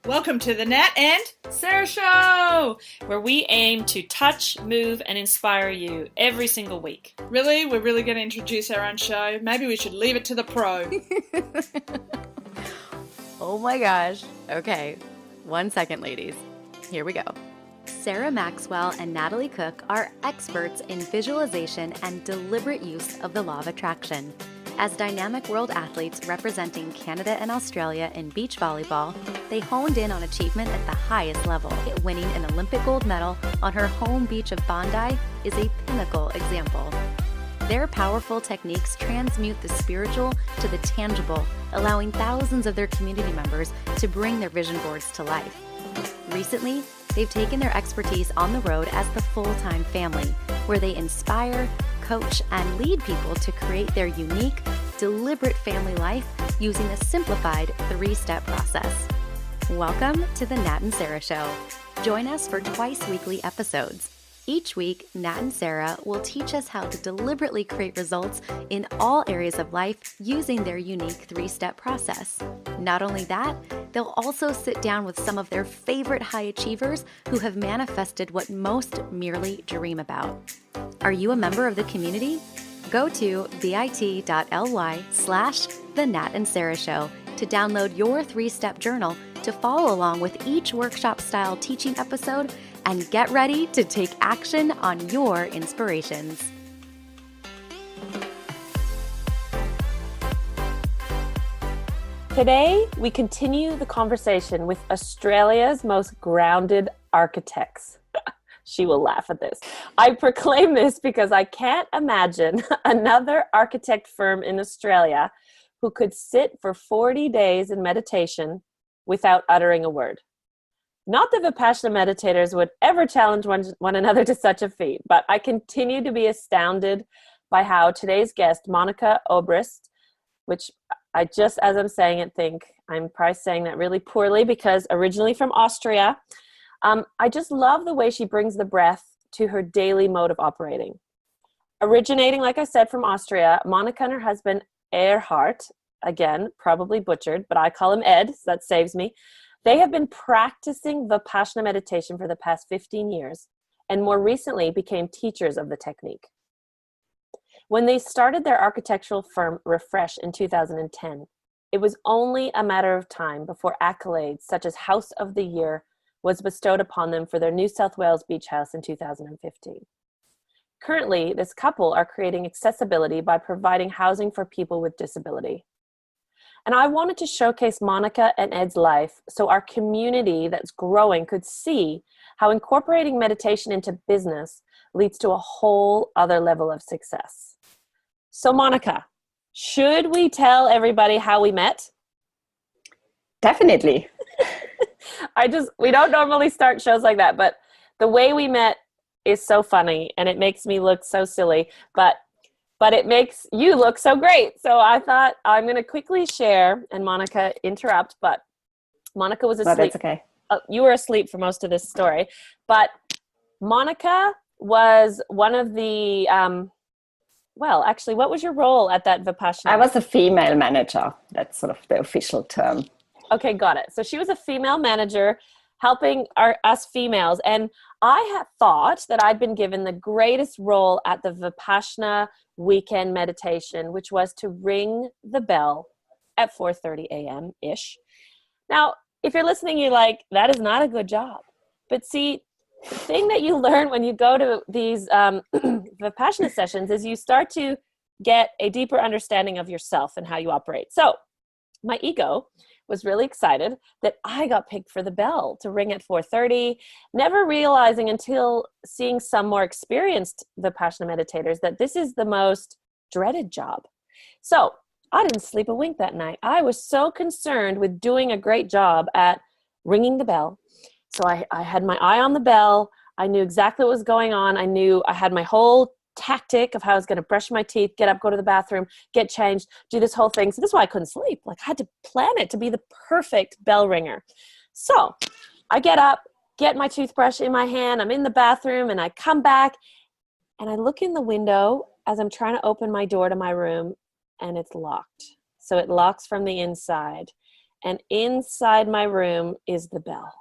Welcome to the Nat and Sarah Show, where we aim to touch, move, and inspire you every single week. Really? We're really going to introduce our own show? Maybe we should leave it to the pro. Oh my gosh. Okay, 1 second, ladies. Here we go. Sarah Maxwell and Natalie Cook are experts in visualization and deliberate use of the law of attraction. As dynamic world athletes representing Canada and Australia in beach volleyball, they honed in on achievement at the highest level. Winning an Olympic gold medal on her home beach of Bondi is a pinnacle example. Their powerful techniques transmute the spiritual to the tangible, allowing thousands of their community members to bring their vision boards to life. Recently, they've taken their expertise on the road as the full-time family, where they inspire, coach, and lead people to create their unique, deliberate family life using a simplified 3-step process. Welcome to the Nat and Sarah Show. Join us for twice-weekly episodes. Each week, Nat and Sarah will teach us how to deliberately create results in all areas of life using their unique 3-step process. Not only that, they'll also sit down with some of their favorite high achievers who have manifested what most merely dream about. Are you a member of the community? Go to bit.ly/The Nat and Sarah Show to download your 3-step journal to follow along with each workshop-style teaching episode and get ready to take action on your inspirations. Today, we continue the conversation with Australia's most grounded architects. She will laugh at this. I proclaim this because I can't imagine another architect firm in Australia who could sit for 40 days in meditation without uttering a word. Not that Vipassana meditators would ever challenge one another to such a feat, but I continue to be astounded by how today's guest, Monika Obrist, which I just, as I'm saying it, think I'm probably saying that really poorly because originally from Austria, I just love the way she brings the breath to her daily mode of operating. Originating, like I said, from Austria, Monika and her husband, Erhard, again, probably butchered, but I call him Ed, so that saves me. They have been practicing Vipassana meditation for the past 15 years and more recently became teachers of the technique. When they started their architectural firm, Refresh, in 2010, it was only a matter of time before accolades such as House of the Year was bestowed upon them for their New South Wales beach house in 2015. Currently, this couple are creating accessibility by providing housing for people with disability. And I wanted to showcase Monika and Ed's life so our community that's growing could see how incorporating meditation into business leads to a whole other level of success. So Monika, should we tell everybody how we met? Definitely. We don't normally start shows like that, but the way we met is so funny and it makes me look so silly, but it makes you look so great. So I thought I'm going to quickly share, and Monika interrupt, but Monika was asleep. No, that's okay. You were asleep for most of this story, but Monika was one of the, actually, what was your role at that Vipassana? I was a female manager. That's sort of the official term. Okay, got it. So she was a female manager helping us females. And I had thought that I'd been given the greatest role at the Vipassana weekend meditation, which was to ring the bell at 4:30 a.m.-ish. Now, if you're listening, you're like, that is not a good job. But see, the thing that you learn when you go to these Vipassana sessions is you start to get a deeper understanding of yourself and how you operate. So my ego was really excited that I got picked for the bell to ring at 4:30, never realizing until seeing some more experienced Vipassana meditators that this is the most dreaded job. So I didn't sleep a wink that night. I was so concerned with doing a great job at ringing the bell. So I had my eye on the bell. I knew exactly what was going on. I knew I had my whole tactic of how I was going to brush my teeth, get up, go to the bathroom, get changed, do this whole thing. So this is why I couldn't sleep. Like I had to plan it to be the perfect bell ringer. So I get up, get my toothbrush in my hand. I'm in the bathroom and I come back and I look in the window as I'm trying to open my door to my room and it's locked. So it locks from the inside. and inside my room is the bell.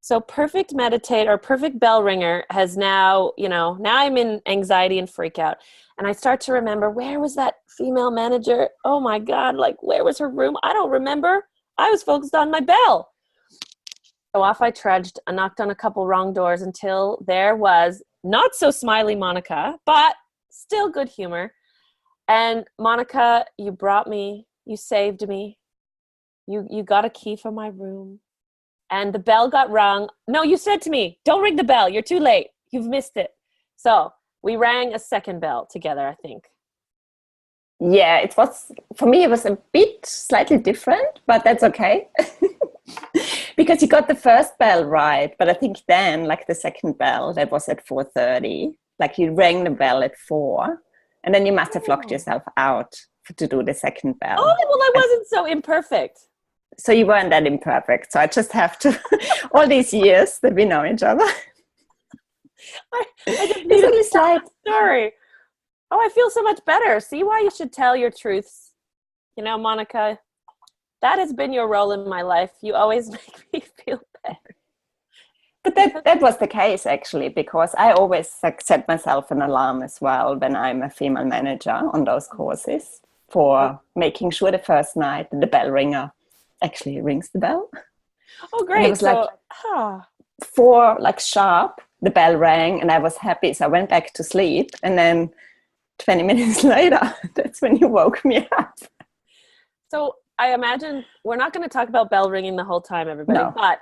So perfect meditate or perfect bell ringer has now, now I'm in anxiety and freak out. And I start to remember, where was that female manager? Oh my God, like where was her room? I don't remember. I was focused on my bell. So off I trudged. I knocked on a couple wrong doors until there was not so smiley Monika, but still good humor. And Monika, you brought me, you saved me. You got a key for my room. And the bell got rung. No, you said to me, don't ring the bell. You're too late. You've missed it. So we rang a second bell together, I think. Yeah, it was, for me, it was a bit slightly different, but that's okay. Because you got the first bell right. But I think then, like the second bell, that was at 4:30. Like you rang the bell at 4. And then you must have locked yourself out to do the second bell. Oh, well, I wasn't so imperfect. So you weren't that imperfect. So I just have to, all these years that we know each other. I just need a slight story. Oh, I feel so much better. See why you should tell your truths. Monika, that has been your role in my life. You always make me feel better. But that was the case, actually, because I always set myself an alarm as well when I'm a female manager on those courses for making sure the first night the bell ringer actually rings the bell. Oh, great. It was 4 sharp, the bell rang, and I was happy. So I went back to sleep, and then 20 minutes later, that's when you woke me up. So I imagine we're not going to talk about bell ringing the whole time, everybody. No. But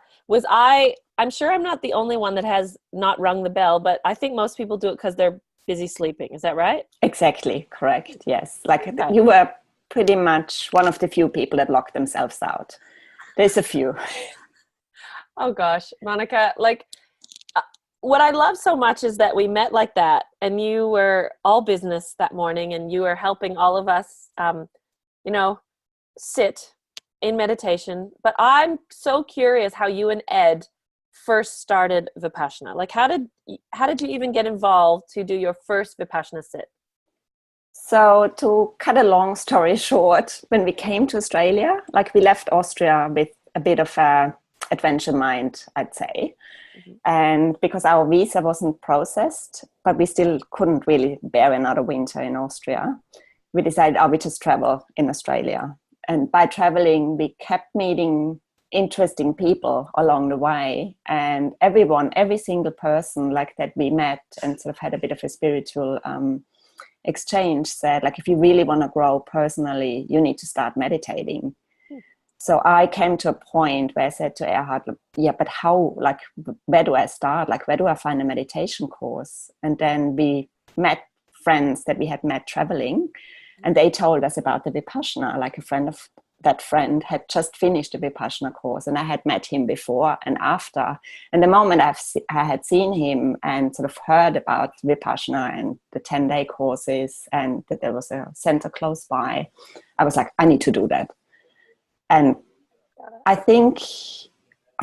I'm sure I'm not the only one that has not rung the bell, but I think most people do it because they're busy sleeping. Is that right? Exactly. Correct. Yes. You were pretty much one of the few people that locked themselves out. There's a few. Oh gosh, Monika, what I love so much is that we met like that, and you were all business that morning, and you were helping all of us, sit in meditation. But I'm so curious how you and Ed first started Vipassana. Like, how did you even get involved to do your first Vipassana sit? So to cut a long story short, when we came to Australia, we left Austria with a bit of a adventure mind, I'd say. Mm-hmm. And because our visa wasn't processed, but we still couldn't really bear another winter in Austria, we decided, we just travel in Australia. And by traveling, we kept meeting interesting people along the way. And every single person that we met and sort of had a bit of a spiritual exchange said, if you really want to grow personally, you need to start meditating. So I came to a point where I said to Erhard, yeah, but how, where do I start? Where do I find a meditation course? And then we met friends that we had met traveling, and they told us about the Vipassana. A friend of that friend had just finished the Vipassana course, and I had met him before and after. And the moment I had seen him and sort of heard about Vipassana and the 10-day courses, and that there was a center close by, I was like, I need to do that. And I think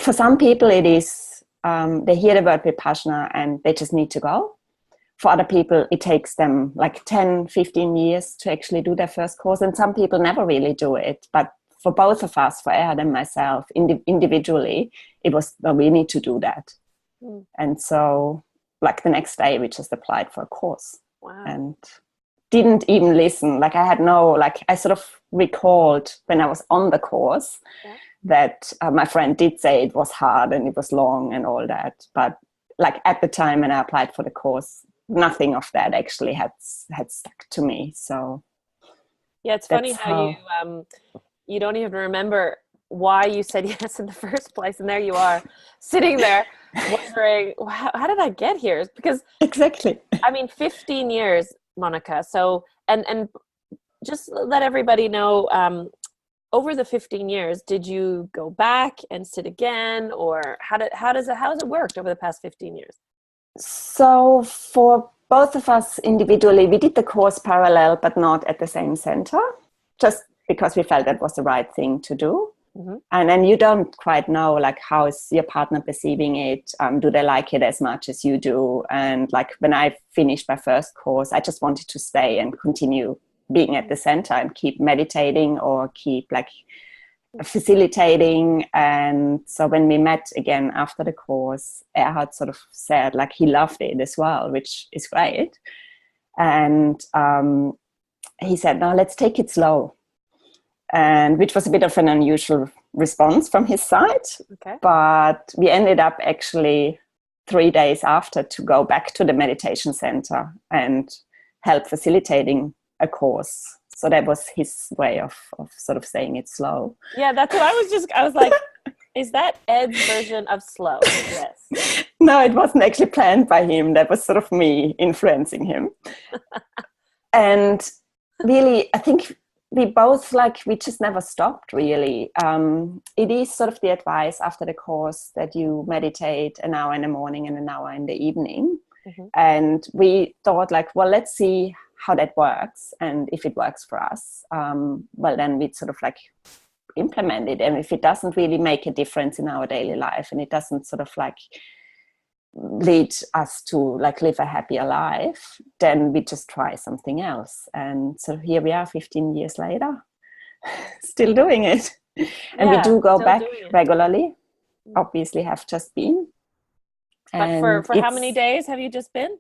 for some people it is, they hear the word Vipassana and they just need to go. For other people, it takes them 10, 15 years to actually do their first course. And some people never really do it. But for both of us, for Erhard and myself, individually, it was, we need to do that. Mm. And so the next day, we just applied for a course. Wow. And didn't even listen. I had no, I sort of recalled when I was on the course that my friend did say it was hard and it was long and all that. But at the time when I applied for the course, nothing of that actually had stuck to me. So yeah, it's funny how you don't even remember why you said yes in the first place, and there you are sitting there wondering, how did I get here? Because exactly, 15 years, Monika. So and just let everybody know, over the 15 years, did you go back and sit again, or how has it worked over the past 15 years? So for both of us individually, we did the course parallel, but not at the same center, just because we felt that was the right thing to do. Mm-hmm. And then you don't quite know, how is your partner perceiving it? Do they like it as much as you do? And when I finished my first course, I just wanted to stay and continue being at the center and keep meditating or keep facilitating. And so when we met again after the course, Erhard sort of said like he loved it as well, which is great. And he said, no, let's take it slow. And which was a bit of an unusual response from his side. Okay. But we ended up actually 3 days after to go back to the meditation center and help facilitating a course. So that was his way of sort of saying it slow. Yeah, that's what I was like, is that Ed's version of slow? Yes. No, it wasn't actually planned by him. That was sort of me influencing him. And really, I think we both, like, we just never stopped, really. It is sort of the advice after the course that you meditate an hour in the morning and an hour in the evening. Mm-hmm. And we thought, like, well, let's see how that works. And if it works for us, well, then we'd sort of like implement it. And if it doesn't really make a difference in our daily life and it doesn't sort of like lead us to like live a happier life, then we just try something else. And so here we are 15 years later, still doing it. And we do go back regularly. Obviously have just been. But for how many days have you just been?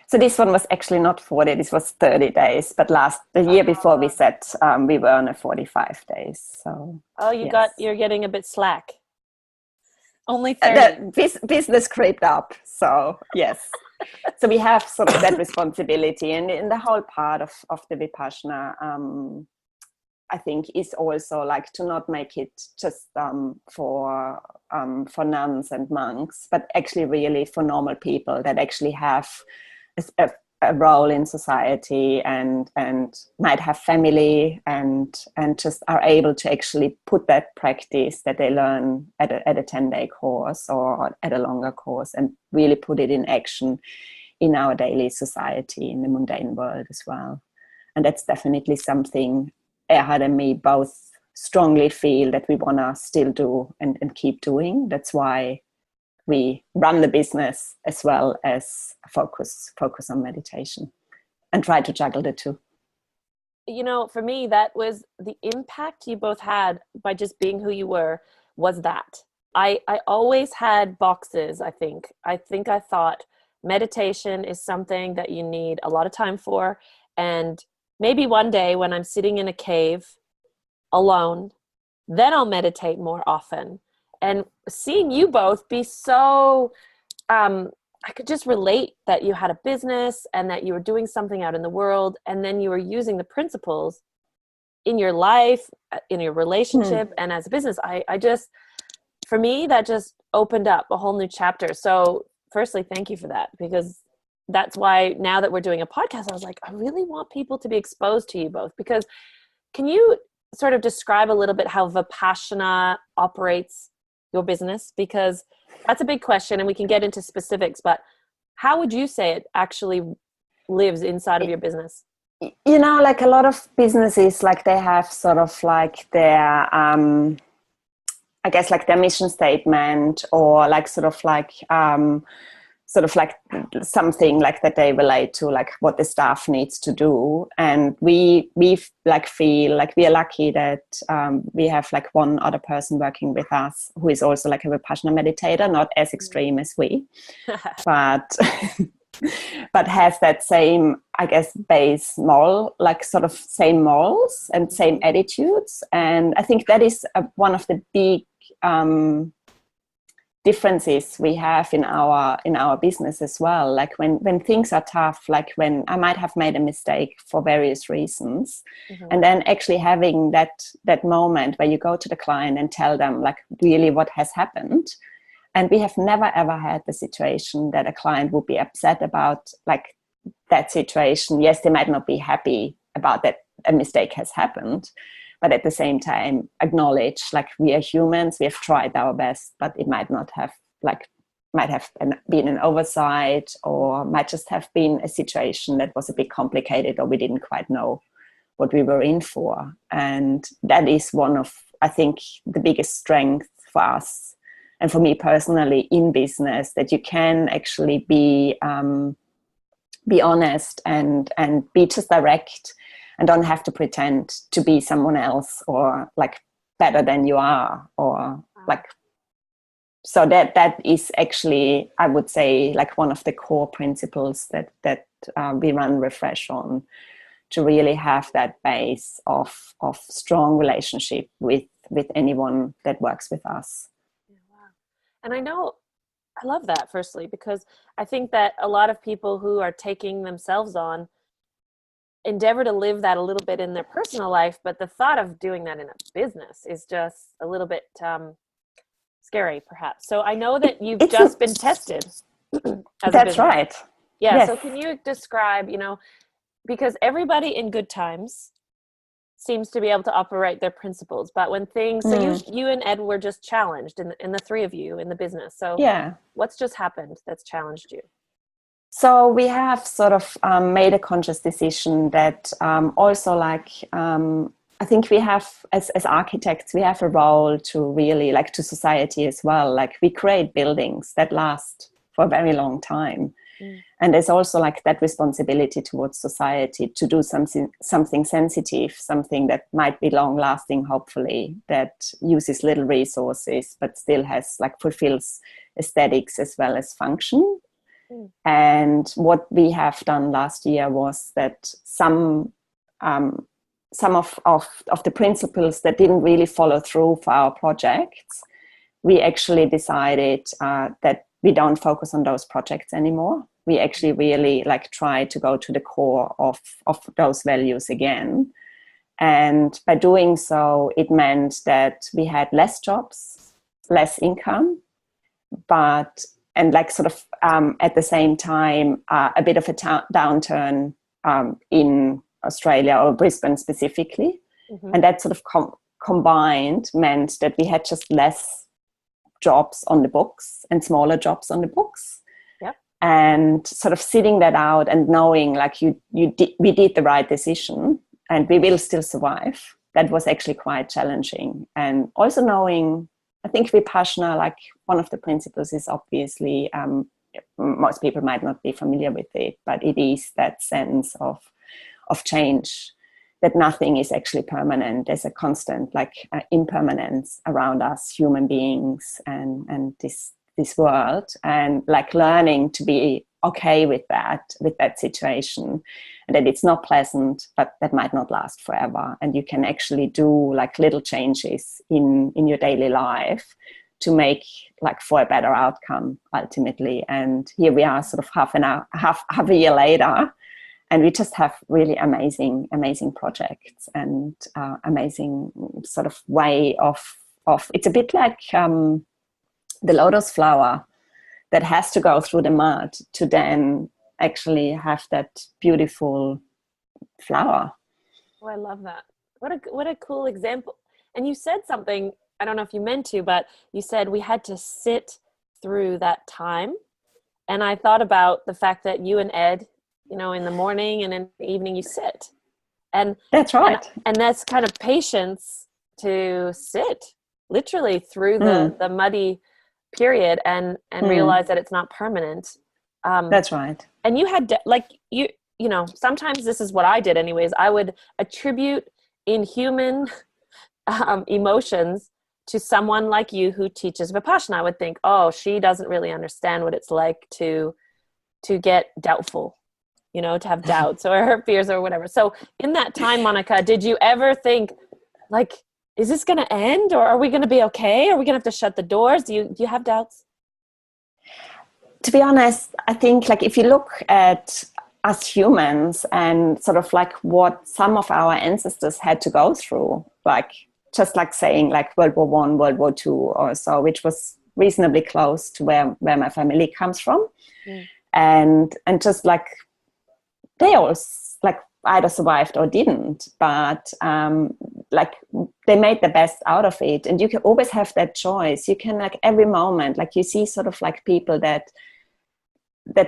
So this one was actually not 40, this was 30 days. But the year before we said we were on a 45 days. So you're getting a bit slack. Only 30. Business crept up. So yes. So we have sort of that responsibility. And in the whole part of the Vipassana, I think is also like to not make it just for nuns and monks, but actually really for normal people that actually have a role in society and might have family and just are able to actually put that practice that they learn at a 10-day course or at a longer course and really put it in action in our daily society, in the mundane world as well. And that's definitely something Erhard and me both strongly feel that we want to still do and keep doing. That's why we run the business as well as focus on meditation and try to juggle the two. You know, for me, that was the impact you both had by just being who you were, was that. I always had boxes, I think. I thought meditation is something that you need a lot of time for. And maybe one day when I'm sitting in a cave alone, then I'll meditate more often. And seeing you both be so, I could just relate that you had a business and that you were doing something out in the world, and then you were using the principles in your life, in your relationship, and as a business. I just, for me, that just opened up a whole new chapter. So firstly, thank you for that, because that's why now that we're doing a podcast, I was like, I really want people to be exposed to you both. Because can you sort of describe a little bit how Vipassana operates your business? Because that's a big question and we can get into specifics, but how would you say it actually lives inside of your business? You know, like a lot of businesses, like they have sort of like their, I guess like their mission statement or like sort of like something like that they relate to, like what the staff needs to do. And we like feel like we are lucky that we have like one other person working with us who is also like a Vipassana meditator, not as extreme as we, but has that same, I guess, base moral, like sort of same morals and same attitudes. And I think that is one of the big differences we have in our business as well. Like when things are tough, like when I might have made a mistake for various reasons, and then actually having that moment where you go to the client and tell them like really what has happened. And we have never ever had the situation that a client would be upset about like that situation. Yes, they might not be happy about that a mistake has happened, but at the same time acknowledge like we are humans, we have tried our best, but it might have been an oversight, or might just have been a situation that was a bit complicated, or we didn't quite know what we were in for. And that is one of, I think, the biggest strength for us and for me personally in business, that you can actually be honest and be just direct, and don't have to pretend to be someone else or like better than you are, or like, so that is actually, I would say, like one of the core principles that we run Refresh on, to really have that base of strong relationship with anyone that works with us. Wow. And I love that, firstly, because I think that a lot of people who are taking themselves on endeavor to live that a little bit in their personal life, but the thought of doing that in a business is just a little bit scary, perhaps. So I know that you've just been tested as a That's business. right. Yeah. Yes. So can you describe, because everybody in good times seems to be able to operate their principles, but when things, so you and Ed were just challenged in the three of you in the business. So yeah, what's just happened that's challenged you? so we have sort of made a conscious decision that also, like, I think we have, as architects, we have a role to really, like, to society as well. Like, we create buildings that last for a very long time. And there's also, like, that responsibility towards society to do something sensitive, something that might be long lasting, hopefully, that uses little resources, but still has, like, fulfills aesthetics as well as function. And what we have done last year was that some of the principles that didn't really follow through for our projects, we actually decided that we don't focus on those projects anymore. We actually really, like, try to go to the core of those values again. And by doing so, it meant that we had less jobs, less income, and like sort of at the same time, a bit of a downturn in Australia, or Brisbane specifically. And that sort of combined meant that we had just less jobs on the books and smaller jobs on the books. And sort of sitting that out and knowing, like, we did the right decision and we will still survive. That was actually quite challenging. And also knowing, I think Vipassana, like, one of the principles is obviously, most people might not be familiar with it, but it is that sense of change, that nothing is actually permanent. There's a constant, like, impermanence around us, human beings, and this world, and, like, learning to be okay with that situation, and that it's not pleasant, but that might not last forever, and you can actually do, like, little changes in your daily life to make, like, for a better outcome ultimately. And here we are, sort of half a year later, and we just have really amazing projects and amazing sort of way of it's a bit like the lotus flower that has to go through the mud to then actually have that beautiful flower. Oh, I love that. What a cool example. And you said something, I don't know if you meant to, but you said we had to sit through that time. And I thought about the fact that you and Ed, in the morning and in the evening, you sit. And that's right. And that's kind of patience to sit literally through the muddy period and realize that it's not permanent. That's right. And you had sometimes this is what I did anyways. I would attribute inhuman emotions to someone like you who teaches Vipassana. I would think, oh, she doesn't really understand what it's like to get doubtful, to have doubts or her fears or whatever. So in that time, Monika, did you ever think, like, is this going to end, or are we going to be okay? Are we going to have to shut the doors? Do you have doubts? To be honest, I think, like, if you look at us humans and sort of, like, what some of our ancestors had to go through, like, just like saying, like, World War I, World War II or so, which was reasonably close to where my family comes from. And just, like, they all, like, either survived or didn't, but like, they made the best out of it. And you can always have that choice. You can, like, every moment, like, you see sort of, like, people that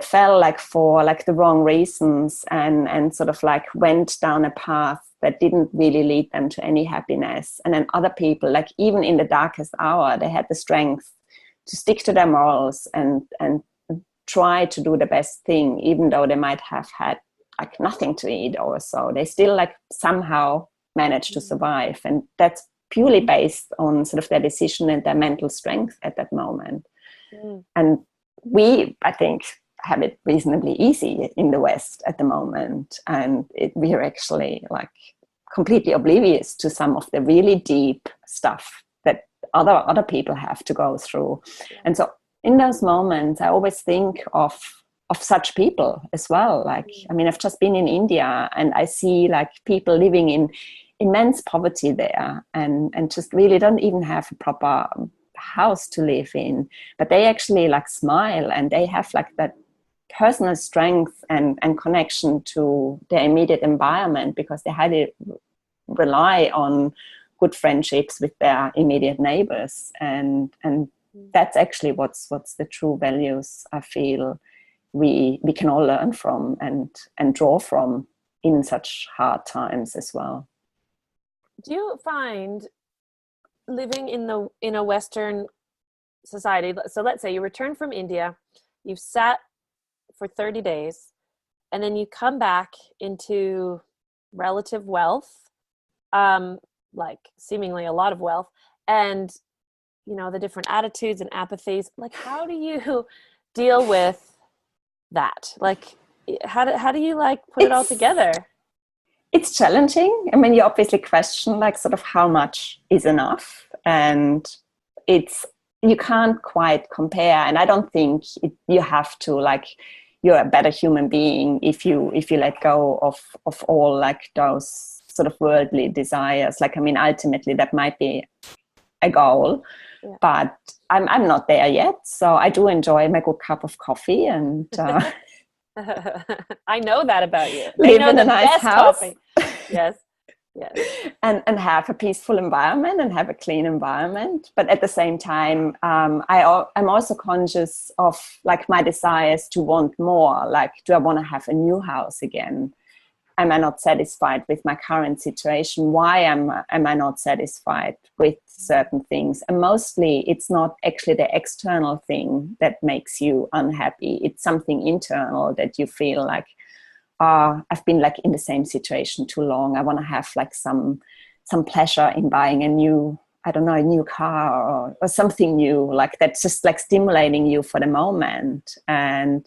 fell, like, for, like, the wrong reasons and sort of, like, went down a path that didn't really lead them to any happiness. And then other people, like, even in the darkest hour, they had the strength to stick to their morals and try to do the best thing, even though they might have had, like, nothing to eat or so. They still, like, somehow managed to survive. And that's purely based on sort of their decision and their mental strength at that moment. And we, I think, have it reasonably easy in the West at the moment, and we are actually like completely oblivious to some of the really deep stuff that other people have to go through. And so in those moments I always think of such people as well. Like, I mean, I've just been in India and I see like people living in immense poverty there, and just really don't even have a proper house to live in, but they actually like smile, and they have like that personal strength and connection to their immediate environment, because they highly rely on good friendships with their immediate neighbors, and that's actually what's the true values I feel we can all learn from and draw from in such hard times as well. Do you find living in a Western society, so let's say you return from India, you've sat for 30 days, and then you come back into relative wealth, like seemingly a lot of wealth, and you know, the different attitudes and apathies, like how do you deal with that? Like how do you like put it all together? It's challenging. I mean, you obviously question like sort of how much is enough, and you can't quite compare. And I don't think you have to, like, you're a better human being if you let go of all like those sort of worldly desires. Like, I mean, ultimately that might be a goal, but I'm not there yet. So I do enjoy my good cup of coffee, and I know that about you. Live in a nice house. Coffee. Yes. And have a peaceful environment and have a clean environment. But at the same time, I'm also conscious of like my desires to want more. Like, do I want to have a new house again? Am I not satisfied with my current situation? Why am I not satisfied with certain things? And mostly it's not actually the external thing that makes you unhappy. It's something internal that you feel like, I've been like in the same situation too long. I want to have like some pleasure in buying a new car or something new, like that's just like stimulating you for the moment. And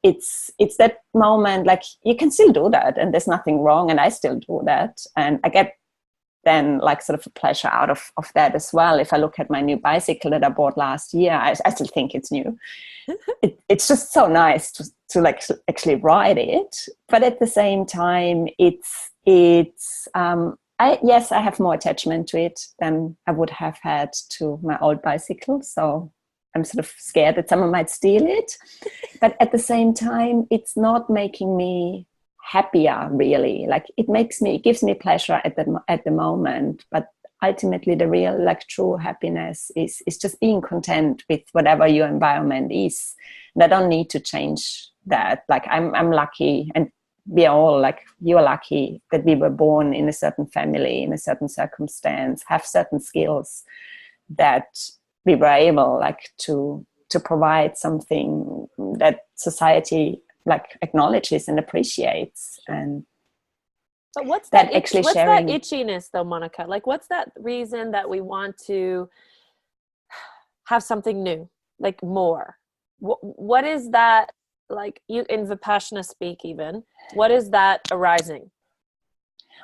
it's that moment, like you can still do that, and there's nothing wrong, and I still do that, and I get then like sort of a pleasure out of that as well. If I look at my new bicycle that I bought last year, I still think it's new. It's just so nice to like actually ride it, but at the same time I have more attachment to it than I would have had to my old bicycle, so I'm sort of scared that someone might steal it. But at the same time, it's not making me happier really. Like it gives me pleasure at the moment, but ultimately the real like true happiness is just being content with whatever your environment is. And I don't need to change that. Like I'm lucky, and we are all like, you're lucky that we were born in a certain family, in a certain circumstance, have certain skills that we were able like to provide something that society like acknowledges and appreciates. And but what's that that actually what's sharing that itchiness though, Monika? Like what's that reason that we want to have something new, like more? What is that, like you in Vipassana speak even, what is that arising?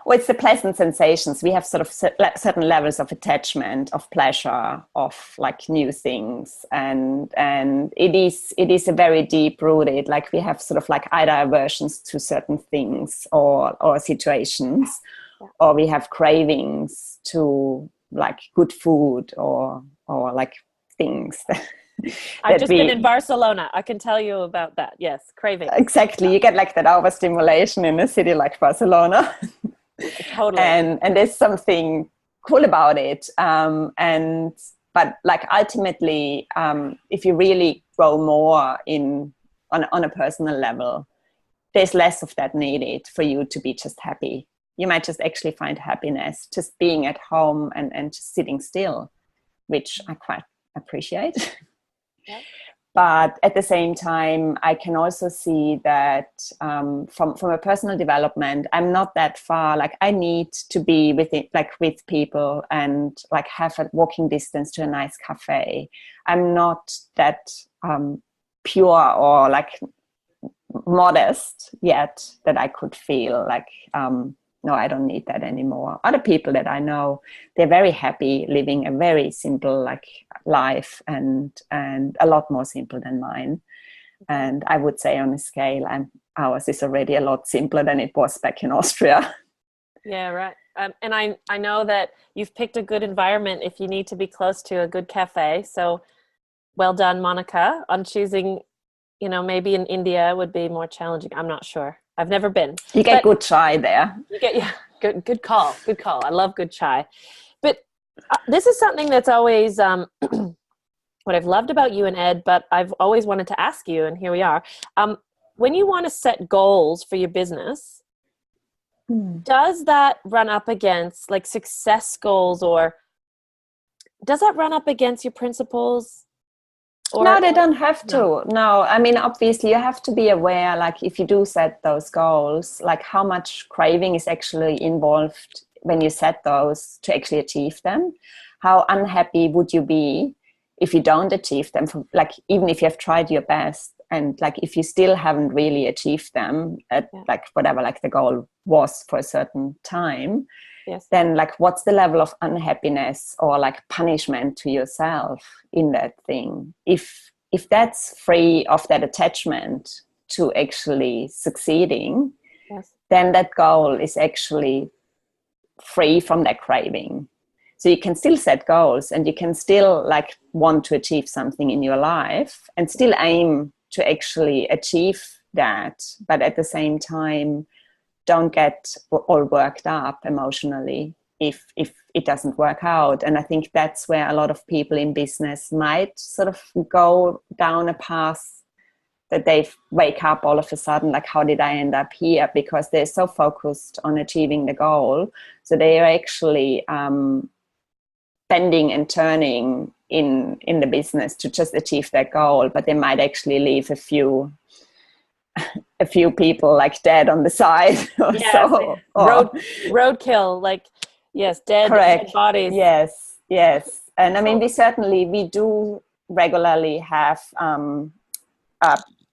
Well, it's the pleasant sensations. We have sort of certain levels of attachment, of pleasure, of like new things, and it is a very deep rooted. Like we have sort of like either aversions to certain things or situations, or we have cravings to like good food or like things. I've just been in Barcelona. I can tell you about that. Yes, cravings. Exactly, you get like that overstimulation in a city like Barcelona. Totally. And there's something cool about it. But like ultimately, if you really grow more on a personal level, there's less of that needed for you to be just happy. You might just actually find happiness just being at home and just sitting still, which I quite appreciate. Yeah. But at the same time, I can also see that from a personal development, I'm not that far. Like I need to be with people and like have a walking distance to a nice cafe. I'm not that pure or like modest yet that I could feel like, no, I don't need that anymore. Other people that I know, they're very happy living a very simple like life and a lot more simple than mine. And I would say on a scale, ours is already a lot simpler than it was back in Austria. Yeah, right. And I know that you've picked a good environment if you need to be close to a good cafe. So well done, Monika, on choosing, maybe in India would be more challenging. I'm not sure. I've never been. You get good chai there. Good call. Good call. I love good chai. But this is something that's always what I've loved about you and Ed, but I've always wanted to ask you, and here we are. When you want to set goals for your business, does that run up against like success goals, or does that run up against your principles? No, they don't have to. No, I mean, obviously you have to be aware, like if you do set those goals, like how much craving is actually involved when you set those to actually achieve them. How unhappy would you be if you don't achieve them? Like even if you have tried your best and like if you still haven't really achieved them at like whatever like the goal was for a certain time. Yes. Then like what's the level of unhappiness or like punishment to yourself in that thing? If that's free of that attachment to actually succeeding, then that goal is actually free from that craving. So you can still set goals and you can still like want to achieve something in your life and still aim to actually achieve that, but at the same time don't get all worked up emotionally if it doesn't work out. And I think that's where a lot of people in business might sort of go down a path that they wake up all of a sudden like, how did I end up here? Because they're so focused on achieving the goal, so they are actually bending and turning in the business to just achieve that goal, but they might actually leave a few people like dead on the side or so. Roadkill, like dead bodies. Yes. And I mean, we do regularly have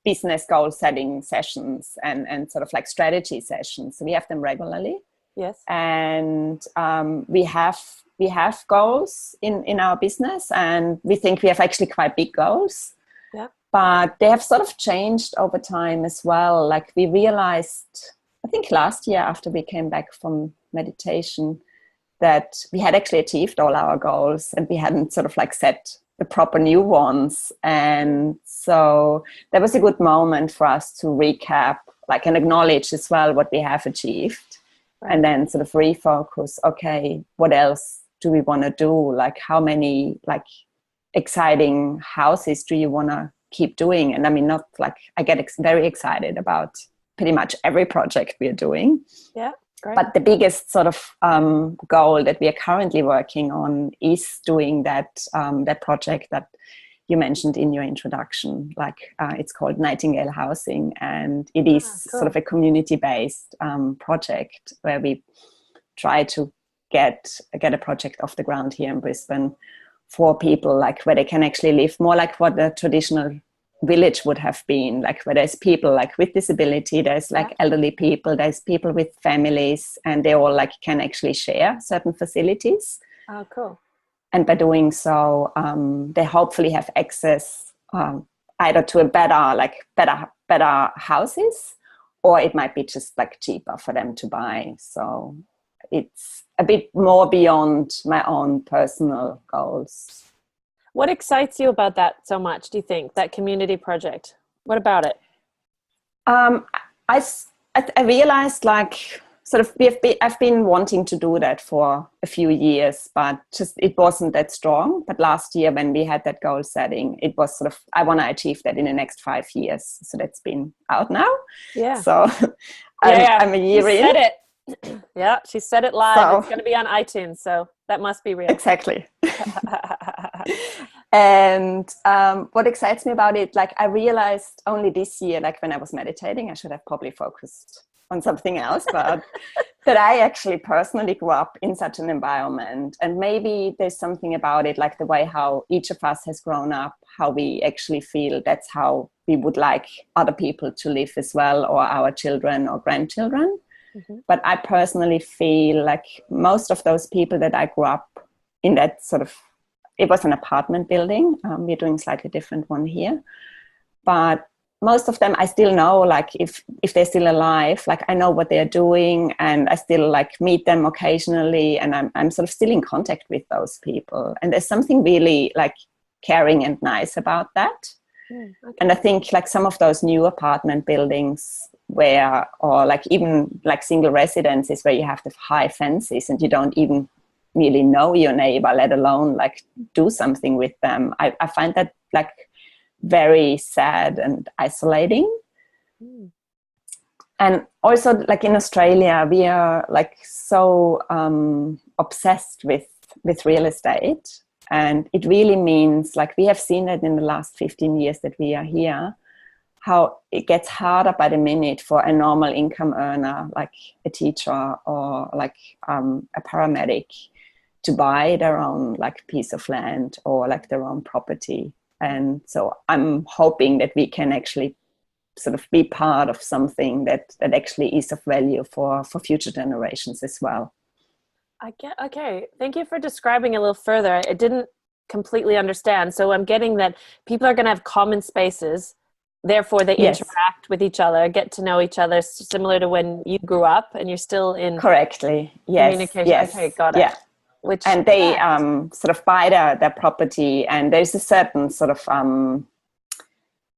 business goal setting sessions and sort of like strategy sessions. So we have them regularly. Yes. And we have goals in our business, and we think we have actually quite big goals. Yeah. But they have sort of changed over time as well. Like we realized, I think last year after we came back from meditation, that we had actually achieved all our goals and we hadn't sort of like set the proper new ones. And so that was a good moment for us to recap, like, and acknowledge as well what we have achieved. Right. And then sort of refocus, okay, what else do we want to do? Like how many like exciting houses do you want to keep doing? And I mean, not like I get very excited about pretty much every project we are doing. Yeah, great. But the biggest sort of goal that we are currently working on is doing that project that you mentioned in your introduction. Like it's called Nightingale Housing, and it is sort of a community-based project where we try to get a project off the ground here in Brisbane for people, like where they can actually live more like what the traditional village would have been, like where there's people like with disability, there's like elderly people, there's people with families, and they all like can actually share certain facilities. Oh, cool. And by doing so, they hopefully have access either to a better houses, or it might be just like cheaper for them to buy. So it's a bit more beyond my own personal goals. What excites you about that so much, do you think, that community project? What about it? I realized like sort of I've been wanting to do that for a few years, but just it wasn't that strong. But last year when we had that goal setting, it was sort of, I want to achieve that in the next 5 years. So that's been out now. Yeah. So I'm a year in. Said it. Yeah, she said it live. So, it's going to be on iTunes, so that must be real. Exactly. And what excites me about it, like I realized only this year, like when I was meditating, I should have probably focused on something else, but that I actually personally grew up in such an environment. And maybe there's something about it, like the way how each of us has grown up, how we actually feel that's how we would like other people to live as well, or our children or grandchildren. Mm-hmm. But I personally feel like most of those people that I grew up in that sort of, it was an apartment building. We're doing a slightly different one here. But most of them I still know, like if they're still alive, like I know what they're doing, and I still like meet them occasionally, and I'm sort of still in contact with those people. And there's something really like caring and nice about that. Okay. And I think like some of those new apartment buildings where, or like even like single residences where you have the high fences and you don't even really know your neighbor, let alone like do something with them. I find that like very sad and isolating. And also like in Australia, we are like so obsessed with real estate. And it really means, like we have seen that in the last 15 years that we are here, how it gets harder by the minute for a normal income earner, like a teacher or like a paramedic, to buy their own like piece of land or like their own property. And so I'm hoping that we can actually sort of be part of something that actually is of value for future generations as well. Okay. Thank you for describing a little further. I didn't completely understand. So I'm getting that people are going to have common spaces. Therefore, they interact with each other, get to know each other, similar to when you grew up and you're still in correctly. Yes. Communication. Yes. Okay, got it. Yeah. And they sort of buy their property, and there's a certain sort of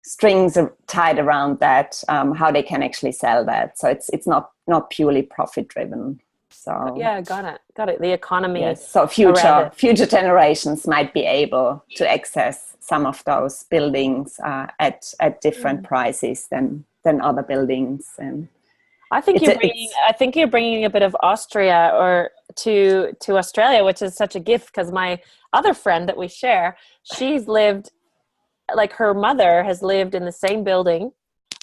strings tied around that, how they can actually sell that. So it's not purely profit driven. So yeah, got it. The economy. Yes. So future generations might be able to access some of those buildings at different prices than other buildings. And I think you're bringing a bit of Austria or to Australia, which is such a gift, because my other friend that we share, she's lived, like her mother has lived in the same building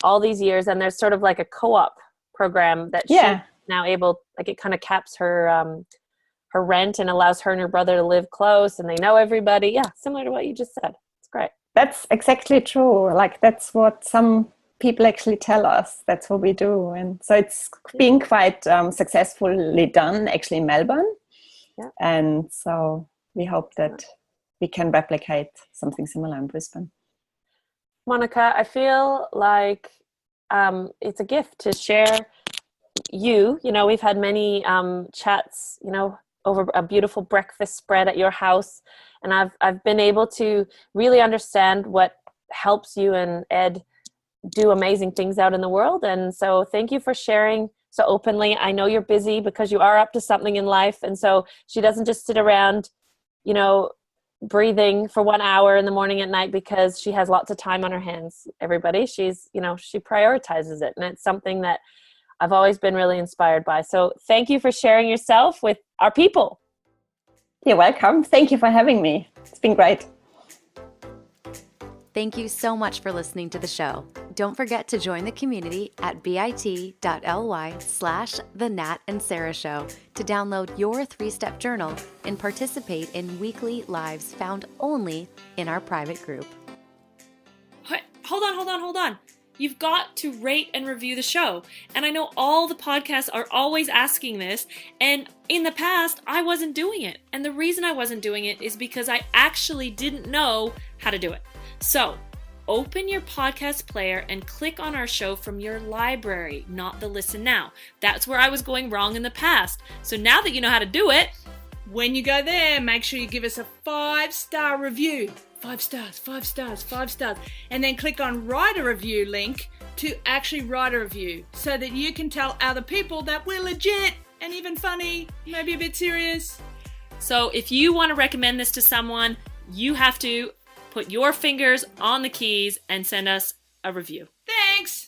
all these years, and there's sort of like a co-op program that she's now able, like it kind of caps her rent and allows her and her brother to live close, and they know everybody. Yeah, similar to what you just said. It's great. That's exactly true. Like that's what some people actually tell us. That's what we do. And so it's being quite successfully done actually in Melbourne. Yeah. And so we hope that we can replicate something similar in Brisbane. Monika, I feel like it's a gift to share you know, we've had many chats, you know, over a beautiful breakfast spread at your house. And I've been able to really understand what helps you and Ed do amazing things out in the world. And so thank you for sharing so openly. I know you're busy because you are up to something in life. And so she doesn't just sit around, you know, breathing for 1 hour in the morning at night because she has lots of time on her hands. Everybody, she's, you know, she prioritizes it. And it's something that I've always been really inspired by. So thank you for sharing yourself with our people. You're welcome. Thank you for having me. It's been great. Thank you so much for listening to the show. Don't forget to join the community at bit.ly/The Nat and Sarah Show to download your 3-step journal and participate in weekly lives found only in our private group. Hold on. You've got to rate and review the show. And I know all the podcasts are always asking this. And in the past, I wasn't doing it. And the reason I wasn't doing it is because I actually didn't know how to do it. So open your podcast player and click on our show from your library, not the Listen Now. That's where I was going wrong in the past. So now that you know how to do it, when you go there, make sure you give us a 5-star review. 5 stars. And then click on write a review link to actually write a review so that you can tell other people that we're legit and even funny, maybe a bit serious. So if you want to recommend this to someone, you have to put your fingers on the keys and send us a review. Thanks!